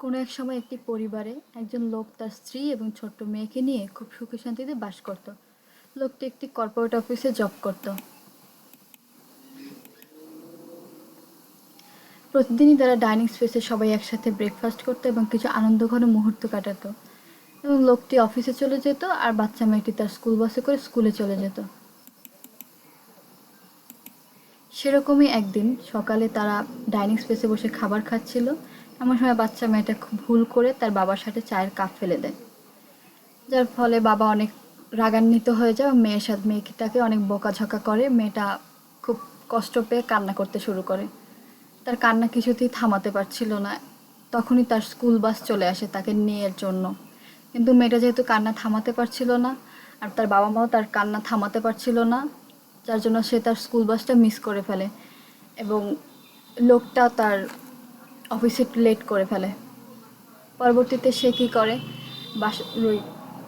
কোনো এক সময় একটি পরিবারে একজন লোক তার স্ত্রী এবং ছোট্ট মেয়েকে নিয়ে খুব সুখে শান্তিতে বাস করত। লোকটি একটি কর্পোরেট অফিসে জব করত। প্রতিদিনই তারা ডাইনিং স্পেসে সবাই একসাথে ব্রেকফাস্ট করতো এবং কিছু আনন্দঘন মুহূর্ত কাটাতো। এবং লোকটি অফিসে চলে যেত আর বাচ্চা মেয়েটি তার স্কুল বাসে করে স্কুলে চলে যেত। সেরকমই একদিন সকালে তারা ডাইনিং স্পেসে বসে খাবার খাচ্ছিল। এমন সময় বাচ্চা মেয়েটা খুব ভুল করে তার বাবার সাথে চায়ের কাপ ফেলে দেয়, যার ফলে বাবা অনেক রাগান্বিত হয়ে যায় এবং মেয়েটাকে অনেক বকাঝকা করে। মেয়েটা খুব কষ্ট পেয়ে কান্না করতে শুরু করে। তার কান্না কিছুতেই থামাতে পারছিল না। তখনই তার স্কুল বাস চলে আসে তাকে নেয়ার জন্য। কিন্তু মেয়েটা যেহেতু কান্না থামাতে পারছিল না, আর তার বাবা মাও তার কান্না থামাতে পারছিল না, যার জন্য সে তার স্কুল বাসটা মিস করে ফেলে এবং লোকটা তার অফিসে লেট করে ফেলে। পরবর্তীতে সে কী করে, বাস ওই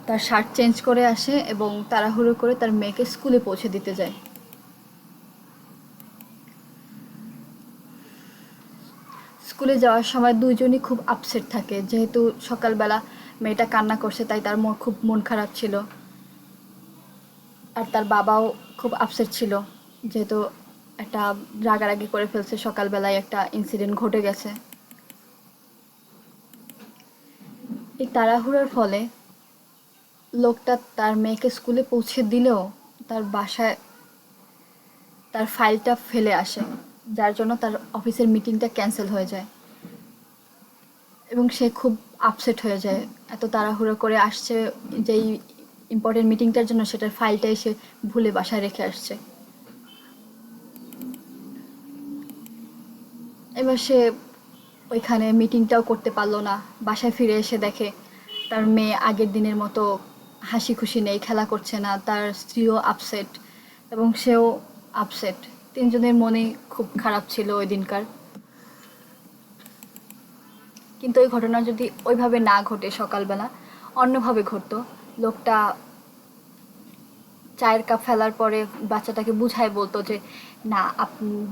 তার শার্ট চেঞ্জ করে আসে এবং তাড়াহুড়ো করে তার মেয়েকে স্কুলে পৌঁছে দিতে যায়। স্কুলে যাওয়ার সময় দুইজনই খুব আপসেট থাকে, যেহেতু সকালবেলা মেয়েটা কান্না করছে তাই তার খুব মন খারাপ ছিল। আর তার বাবাও খুব আপসেট ছিল, যেহেতু একটা রাগারাগি করে ফেলছে, সকালবেলায় একটা ইনসিডেন্ট ঘটে গেছে। এই তাড়াহুড়োর ফলে লোকটা তার মেয়েকে স্কুলে পৌঁছে দিলেও তার বাসায় তার ফাইলটা ফেলে আসে, যার জন্য তার অফিসের মিটিংটা ক্যান্সেল হয়ে যায় এবং সে খুব আপসেট হয়ে যায়। এত তাড়াহুড়ো করে আসছে যেই ইম্পর্টেন্ট মিটিংটার জন্য, সেটার ফাইলটাই সে ভুলে বাসায় রেখে আসছে। এবার সে ওইখানে মিটিংটাও করতে পারলো না। বাসায় ফিরে এসে দেখে তার মেয়ে আগের দিনের মতো হাসি খুশি নেই, খেলা করছে না। তার স্ত্রীও আপসেট এবং সেও আপসেট। তিনজনের মনেই খুব খারাপ ছিল ওই দিনকার। কিন্তু ওই ঘটনা যদি ওইভাবে না ঘটে, সকালবেলা অন্যভাবে ঘটতো, লোকটা চায়ের কাপ ফেলার পরে বাচ্চাটাকে বুঝায় বলতো যে না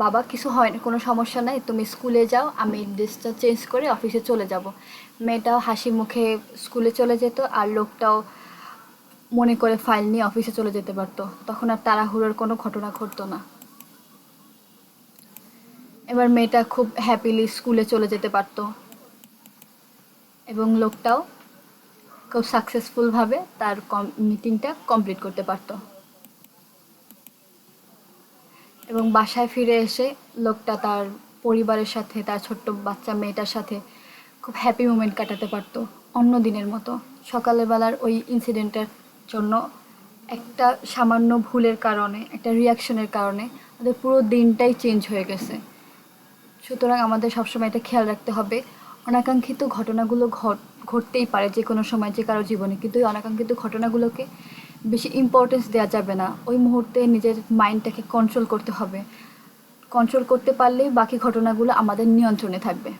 বাবা, কিছু হয় না, কোনো সমস্যা নাই, তুমি স্কুলে যাও, আমি ড্রেসটা চেঞ্জ করে অফিসে চলে যাব। মেয়েটাও হাসি মুখে স্কুলে চলে যেত আর লোকটাও মনে করে ফাইল নিয়ে অফিসে চলে যেতে পারতো। তখন আর তাড়াহুড়োর কোনো ঘটনা ঘটতো না। এবার মেয়েটা খুব হ্যাপিলি স্কুলে চলে যেতে পারতো এবং লোকটাও খুব সাকসেসফুলভাবে তার মিটিংটা কমপ্লিট করতে পারতো। এবং বাসায় ফিরে এসে লোকটা তার পরিবারের সাথে, তার ছোট্ট বাচ্চা মেয়েটার সাথে খুব হ্যাপি মোমেন্ট কাটাতে পারতো অন্য দিনের মতো। সকালের বেলার ওই ইনসিডেন্টের জন্য, একটা সামান্য ভুলের কারণে, একটা রিয়াকশনের কারণে ওদের পুরো দিনটাই চেঞ্জ হয়ে গেছে। সুতরাং আমাদের সবসময় এটা খেয়াল রাখতে হবে, অনাকাঙ্ক্ষিত ঘটনাগুলো ঘটতেই পারে যে কোনো সময় যে কারো জীবনে, কিন্তু এই অনাকাঙ্ক্ষিত ঘটনাগুলোকে বেশি ইম্পর্টেন্স দেওয়া যাবে না। ওই মুহূর্তে নিজের মাইন্ডটাকে কন্ট্রোল করতে হবে। কন্ট্রোল করতে পারলেই বাকি ঘটনাগুলো আমাদের নিয়ন্ত্রণে থাকবে।